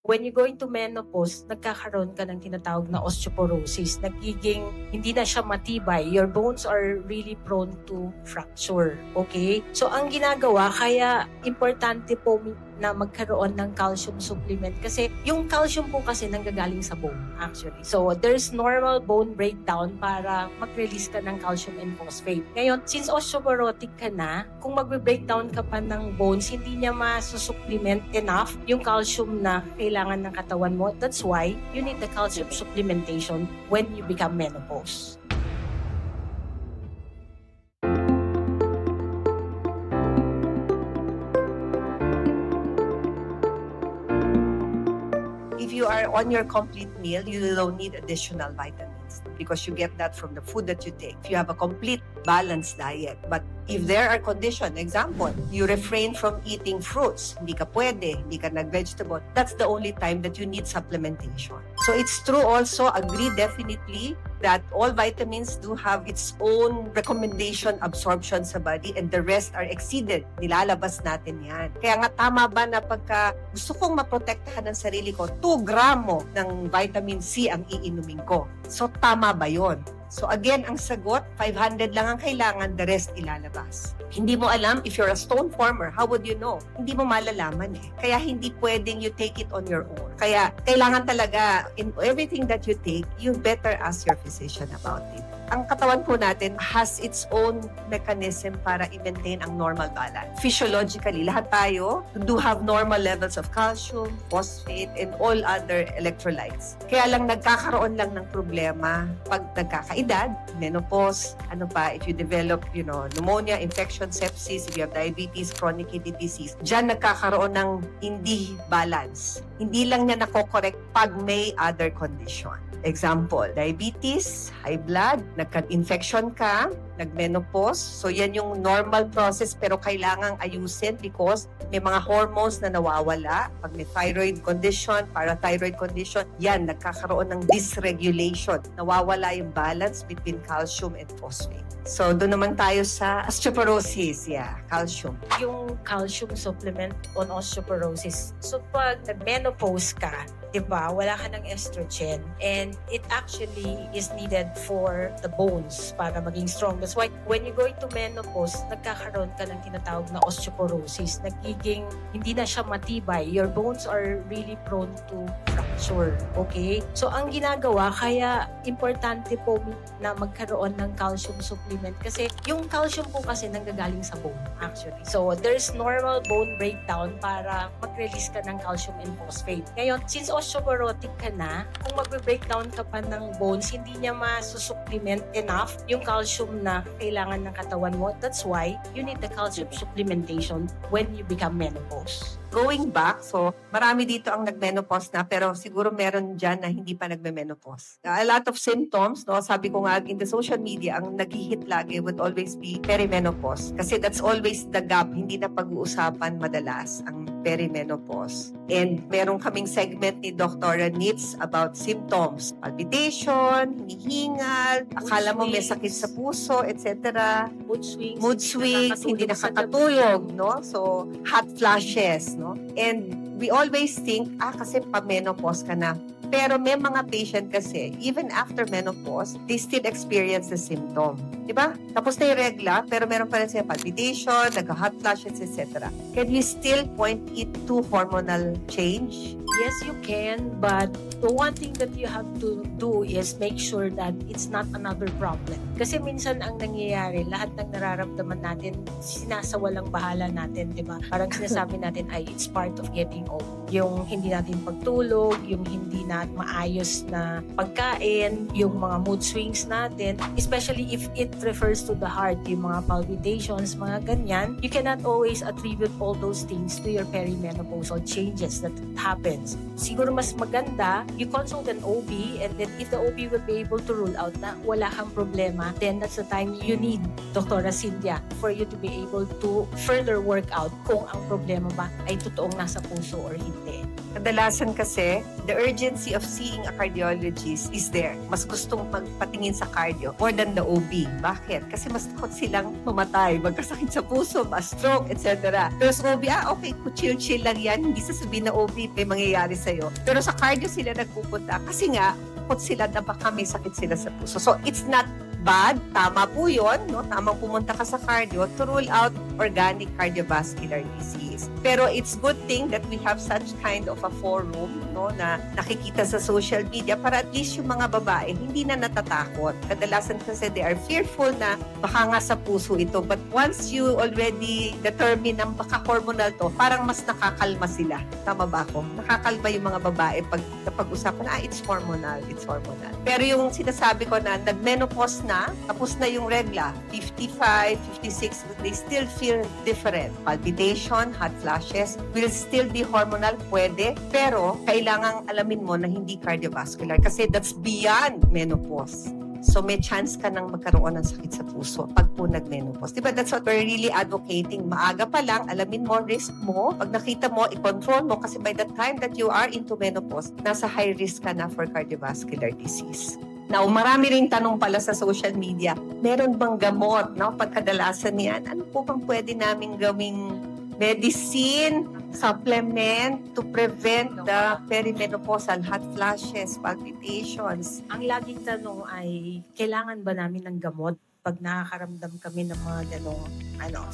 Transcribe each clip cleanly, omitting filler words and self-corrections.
when you go into menopause, nagkakaroon ka ng tinatawag na osteoporosis. Nagiging, hindi na siya matibay. Your bones are really prone to fracture. Okay? So, ang ginagawa, kaya importante po na magkaroon ng calcium supplement kasi yung calcium po kasi nanggagaling sa bone actually. So there's normal bone breakdown para mag-release ka ng calcium and phosphate. Ngayon, since osteoporotic ka na, kung mag-breakdown ka pa ng bones, hindi niya masusupplement enough yung calcium na kailangan ng katawan mo. That's why you need the calcium supplementation when you become menopause. If you are on your complete meal, you don't need additional vitamins because you get that from the food that you take. If you have a complete balanced diet. But if there are conditions, example, you refrain from eating fruits, hindi ka pwede, hindi ka nag-vegetable, that's the only time that you need supplementation. So it's true also, agree definitely, that all vitamins do have its own recommendation absorption sa body and the rest are exceeded. Nilalabas natin yan. Kaya nga tama ba na pagka gusto kong maprotektahan ng sarili ko, 2 gramo ng vitamin C ang iinumin ko. So tama ba yon? So again, ang sagot, 500 lang ang kailangan, the rest ilalabas. Hindi mo alam, if you're a stone former, how would you know? Hindi mo malalaman eh. Kaya hindi pwedeng you take it on your own. Kaya kailangan talaga, in everything that you take, you better ask your physician about it. Ang katawan po natin has its own mechanism para i-maintain ang normal balance. Physiologically, lahat tayo do have normal levels of calcium, phosphate, and all other electrolytes. Kaya lang nagkakaroon lang ng problema pag nagkakaedad, menopause, if you develop, pneumonia, infection, sepsis, if you have diabetes, chronic kidney disease, dyan nagkakaroon ng hindi balance. Hindi lang niya nako-correct pag may other condition. Example, diabetes, high blood, nagka-infection ka, nag-menopause. So yan yung normal process pero kailangang ayusin because may mga hormones na nawawala. Pag may thyroid condition, parathyroid condition, yan, nagkakaroon ng dysregulation. Nawawala yung balance between calcium and phosphate. So doon naman tayo sa osteoporosis, calcium. Yung calcium supplement on osteoporosis. So pag nag-menopause ka, diba, wala ka ng estrogen and it actually is needed for the bones para maging strong. That's why when you go into menopause, nagkakaroon ka ng tinatawag na osteoporosis. Nagiging hindi na siya matibay. Your bones are really prone to fracture. Okay? So ang ginagawa, kaya importante po na magkaroon ng calcium supplement kasi yung calcium po kasi nanggagaling sa bone actually. So there's normal bone breakdown para mag-release ka ng calcium and phosphate. Ngayon, since osteoporotic ka na, kung mag-breakdown ka pa ng bones, hindi niya masusupplement enough yung calcium na kailangan ng katawan mo. That's why you need the calcium supplementation when you become menopause. Going back, so marami dito ang nag-menopause na pero siguro meron dyan na hindi pa nagme-menopause. A lot of symptoms, sabi ko nga in the social media, ang nag-hit lagi would always be perimenopause. Kasi that's always the gap, hindi na pag-uusapan madalas ang perimenopause. And meron kaming segment ni Dr. Nitz about symptoms. Palpitation, hinihingal, akala mo may sakit sa puso, etc. Mood swings, hindi nakakatulog, So, hot flashes, And we always think, kasi pa-menopause ka na. Pero may mga patient kasi, even after menopause, they still experience the symptom. Diba? Tapos na yung regla, pero meron pa rin siya palpitation, nagka-hot flashes, etc. Can you still point it to hormonal change? Yes, you can, but the one thing that you have to do is make sure that it's not another problem. Kasi minsan ang nangyayari, lahat ng nararamdaman natin, sinasawalang bahala natin, di ba? Parang sinasabi natin, it's part of getting old. Yung hindi natin pagtulog, yung hindi natin maayos na pagkain, yung mga mood swings natin, especially if it refers to the heart, yung mga palpitations, mga ganyan, you cannot always attribute all those things to your perimenopausal changes that happens. Siguro mas maganda, you consult an OB and then if the OB will be able to rule out na wala kang problema, then that's the time you need Dr. Cynthia for you to be able to further work out kung ang problema ba ay totoong nasa puso or hindi. Exactly. Kadalasan kasi, the urgency of seeing a cardiologist is there. Mas gustong magpatingin sa cardio more than the OB. Bakit? Kasi mas takot silang mamatay, magkasakit sa puso, ma-stroke, etc. Pero sa OB, okay, chill-chill lang yan. Hindi sasabihin na OB, may mangyayari sa'yo. Pero sa cardio sila nagpupunta kasi nga, takot sila na baka may sakit sila sa puso. So, it's not bad. Tama po yun. No? Tamang pumunta ka sa cardio to rule out organic cardiovascular disease. Pero it's good thing that we have such kind of a forum, no, na nakikita sa social media para at least yung mga babae hindi na natatakot. Kadalasan kasi they are fearful na baka nga sa puso ito. But once you already determine na baka hormonal to, parang mas nakakalma sila. Tama ba ako? Nakakalma yung mga babae kapag usapan na, it's hormonal, it's hormonal. Pero yung sinasabi ko na nag-menopause na, tapos na yung regla, 55, 56, they still feel different. Palpitation, hot flashes, will still be hormonal, pwede, pero kailangang alamin mo na hindi cardiovascular kasi that's beyond menopause. So may chance ka nang magkaroon ng sakit sa puso pag po nag-menopause. Diba? That's what we're really advocating. Maaga pa lang, alamin mo, risk mo. Pag nakita mo, i-control mo kasi by the time that you are into menopause, nasa high risk ka na for cardiovascular disease. Now, marami rin tanong pala sa social media, meron bang gamot? No? Pagkadalasan niyan, ano po bang pwede namin gawing medicine, supplement to prevent the perimenopausal hot flashes, palpitations? Ang laging tanong ay, kailangan ba namin ng gamot pag nakakaramdam kami ng mga ganong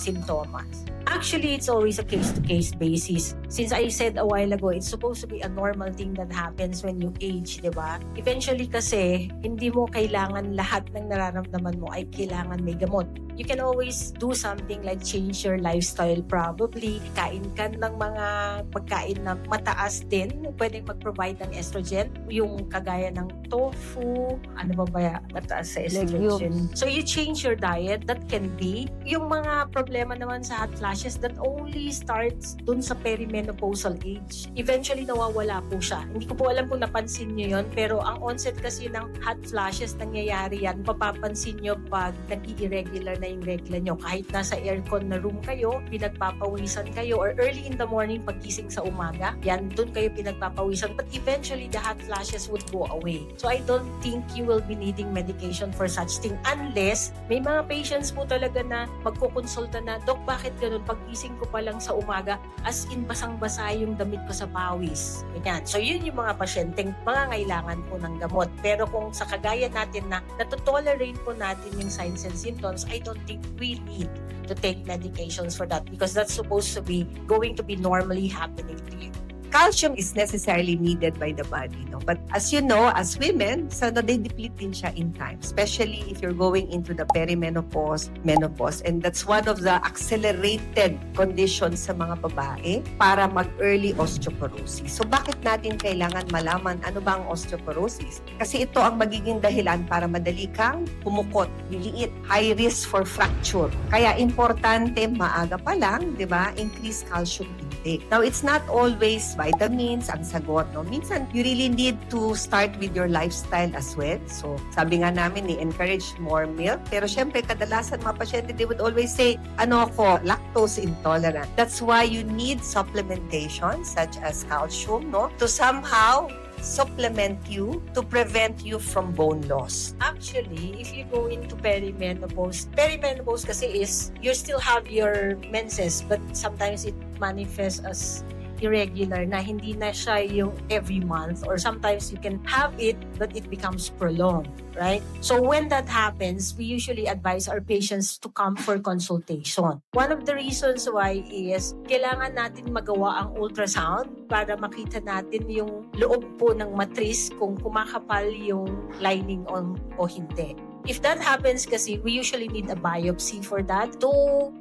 simptomas? Actually, it's always a case-to-case basis. Since I said a while ago, it's supposed to be a normal thing that happens when you age, di ba? Eventually kasi, hindi mo kailangan lahat ng nararamdaman mo ay kailangan may gamot. You can always do something like change your lifestyle probably. Kain ka ng mga pagkain na mataas din, pwedeng mag-provide ng estrogen. Yung kagaya ng tofu, ano ba mataas sa estrogen? So you change your diet, that can be. Yung mga problema naman sa hot flashes, that only starts dun sa perimenopausal age. Eventually, nawawala po siya. Hindi ko po alam kung napansin nyo yun, pero ang onset kasi ng hot flashes, nangyayari yan, mapapansin nyo pag nag-irregular na yung regla nyo. Kahit nasa aircon na room kayo, pinagpapawisan kayo, or early in the morning, pagkising sa umaga, yan, dun kayo pinagpapawisan. But eventually, the hot flashes would go away. So I don't think you will be needing medication for such thing unless may mga patients po talaga na magkukonsulta na, Dok, bakit ganun? Pagkising ko pa lang sa umaga, as in basang-basa yung damit ko sa pawis. Ganyan. So yun yung mga pasyenteng mangangailangan po ng gamot. Pero kung sa kagaya natin na natotolerate po natin yung signs and symptoms, I don't think we need to take medications for that because that's supposed to be going to be normally happening to you. Calcium is necessarily needed by the body, no? But as you know, as women, so they deplete din siya in time, especially if you're going into the perimenopause, menopause, and that's one of the accelerated conditions sa mga babae para mag-early osteoporosis. So bakit natin kailangan malaman ano ba ang osteoporosis? Kasi ito ang magiging dahilan para madali kang pumukot, liliit, high risk for fracture. Kaya importante maaga pa lang, di ba, increase calcium intake. Now, it's not always vitamins ang sagot, no? Minsan, you really need to start with your lifestyle as well. So, sabi nga namin, encourage more milk. Pero syempre, kadalasan mga pasyente, they would always say, lactose intolerant. That's why you need supplementation such as calcium, no? To somehow supplement you to prevent you from bone loss. Actually, if you go into perimenopause kasi is you still have your menses but sometimes it manifests as irregular na hindi na siya yung every month or sometimes you can have it but it becomes prolonged, right? So when that happens, we usually advise our patients to come for consultation. One of the reasons why is kailangan natin magawa ang ultrasound para makita natin yung loob po ng matris kung kumakapal yung lining o hindi. If that happens kasi, we usually need a biopsy for that to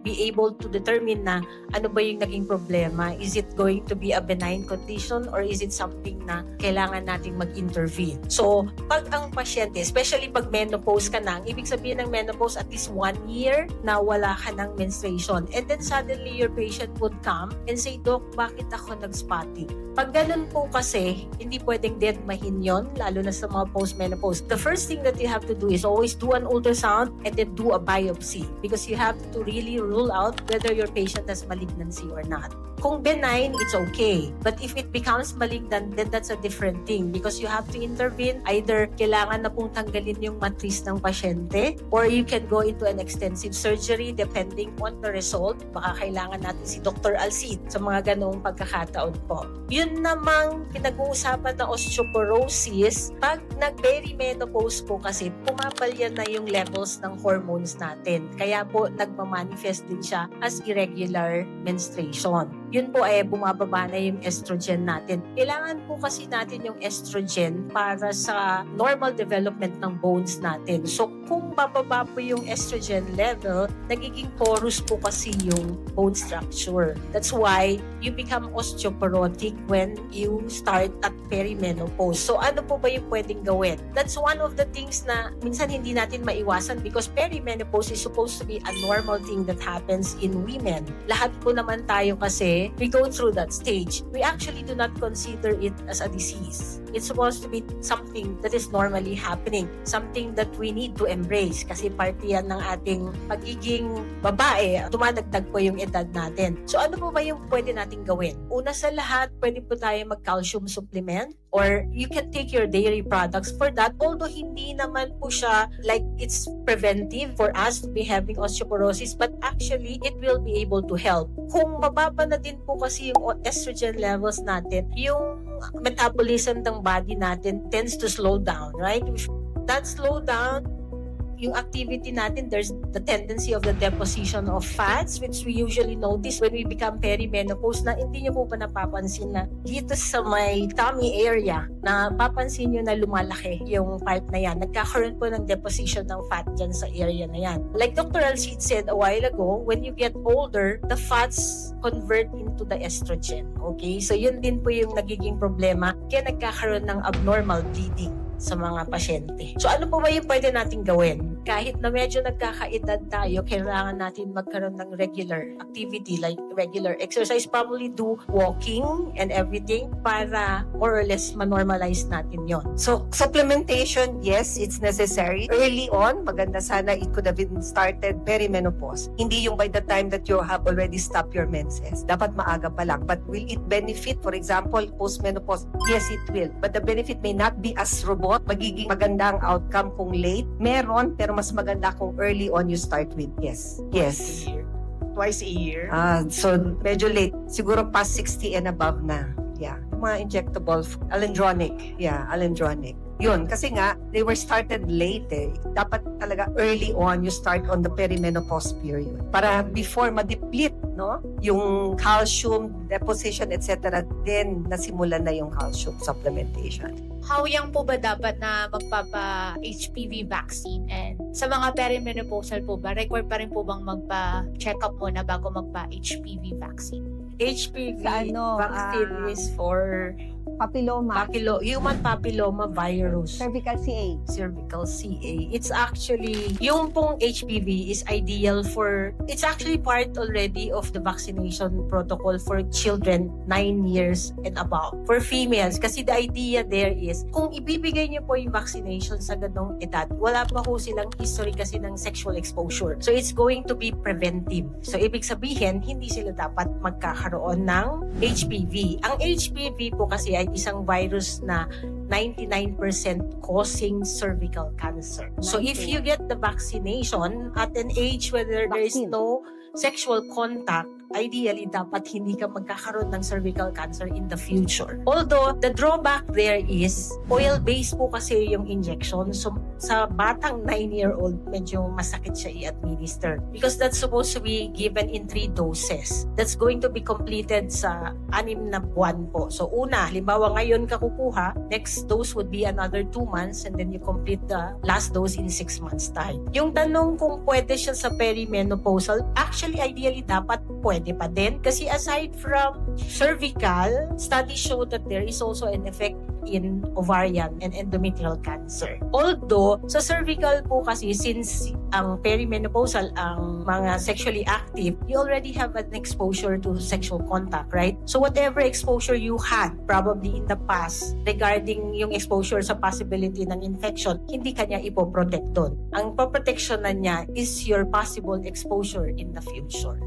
be able to determine na ano ba yung naging problema. Is it going to be a benign condition or is it something na kailangan nating mag-intervene? So, pag ang pasyente, especially pag menopause ka na, ang ibig sabihin ng menopause at least 1 year na wala ka ng menstruation. And then suddenly your patient would come and say, Doc, bakit ako nag-spotty? Pag ganun po kasi, hindi pwedeng deadmahin yon, lalo na sa mga post-menopause. The first thing that you have to do is always do an ultrasound and then do a biopsy because you have to really rule out whether your patient has malignancy or not. Kung benign, it's okay. But if it becomes malignant, then that's a different thing because you have to intervene. Either kailangan na pong tanggalin yung matriz ng pasyente or you can go into an extensive surgery depending on the result. Baka kailangan natin si Dr. Alcid sa mga ganoong pagkakataon po. Yun namang pinag-uusapan na osteoporosis, pag nag-perimenopause po kasi, pumapalyan na yung levels ng hormones natin. Kaya po nagmamanifest din siya as irregular menstruation. Yun po ay bumababa na yung estrogen natin. Kailangan po kasi natin yung estrogen para sa normal development ng bones natin. So kung bababa po yung estrogen level, nagiging porous po kasi yung bone structure. That's why you become osteoporotic when you start at perimenopause. So ano po ba yung pwedeng gawin? That's one of the things na minsan hindi natin maiwasan because perimenopause is supposed to be a normal thing that happens in women. Lahat po naman tayo kasi we go through that stage. We actually do not consider it as a disease. It's supposed to be something that is normally happening, something that we need to embrace kasi parte yan ng ating pagiging babae. Tumadagdag po yung edad natin. So ano po ba yung pwede nating gawin? Una sa lahat, pwede po tayo mag-calcium supplement or you can take your dairy products for that. Although hindi naman po siya like it's preventive for us to be having osteoporosis, but actually it will be able to help. Kung mababa na din po kasi yung estrogen levels natin, yung metabolism ng body natin tends to slow down, right? If that slow down, yung activity natin, there's the tendency of the deposition of fats, which we usually notice when we become perimenopause na hindi nyo po pa napapansin na dito sa may tummy area, na papansin nyo na lumalaki yung part na yan. Nagkakaroon po ng deposition ng fat dyan sa area na yan. Like Dr. Alcid said a while ago, when you get older, the fats convert into the estrogen. Okay? So yun din po yung nagiging problema, kaya nagkakaroon ng abnormal bleeding sa mga pasyente. So ano po ba yung pwede natin gawin? Kahit na medyo nagkakaedad tayo, kailangan natin magkaroon ng regular activity like regular exercise. Probably do walking and everything para more or less ma-normalize natin yon. So, supplementation, yes, it's necessary. Early on, maganda sana it could have been started perimenopause. Hindi yung by the time that you have already stopped your menses. Dapat maaga pa lang. But will it benefit, for example, postmenopause? Yes, it will. But the benefit may not be as robust. Magiging maganda ang outcome kung late. Meron, pero mas maganda kung early on you start with. Yes. Yes. Twice a year? So, medyo late. Siguro past 60 and above na. Yeah. Mga injectable, alendronic. Yeah, alendronic. Yun, kasi nga, they were started late eh. Dapat talaga early on, you start on the perimenopause period. Para before ma-deplete, no? Yung calcium deposition, etc. Then, nasimulan na yung calcium supplementation. How young po ba dapat na magpapa-HPV vaccine? And sa mga perimenopausal po ba, required pa rin po bang magpa-check up muna bago magpa-HPV vaccine? HPV Sa ano, vaccine is for papilloma, human papilloma virus. cervical CA. Cervical CA. It's actually, yung pong HPV is ideal for, it's actually part already of the vaccination protocol for children 9 years and above. For females, kasi the idea there is, kung ibibigay niyo po yung vaccination sa ganong edad, wala pa po silang history kasi ng sexual exposure. So it's going to be preventive. So ibig sabihin, hindi sila dapat magkakaroon ng HPV. Ang HPV po kasi ay isang virus na 99% causing cervical cancer. So if you get the vaccination at an age where there is no sexual contact, ideally, dapat hindi ka magkakaroon ng cervical cancer in the future. Although, the drawback there is, oil-based po kasi yung injection. So, sa batang 9-year-old, medyo masakit siya i-administer. Because that's supposed to be given in 3 doses. That's going to be completed sa 6 na buwan po. So, una, halimbawa ngayon ka kukuha, next dose would be another 2 months and then you complete the last dose in 6 months time. Yung tanong kung pwede siya sa perimenopausal, actually, ideally, dapat pwede. pwede pa din. Kasi aside from cervical, studies show that there is also an effect in ovarian and endometrial cancer. Although, sa cervical po kasi, since ang perimenopausal, ang mga sexually active, you already have an exposure to sexual contact, right? So whatever exposure you had probably in the past regarding yung exposure sa possibility ng infection, hindi kanya ipoprotect doon. Ang poprotection na niya is your possible exposure in the future.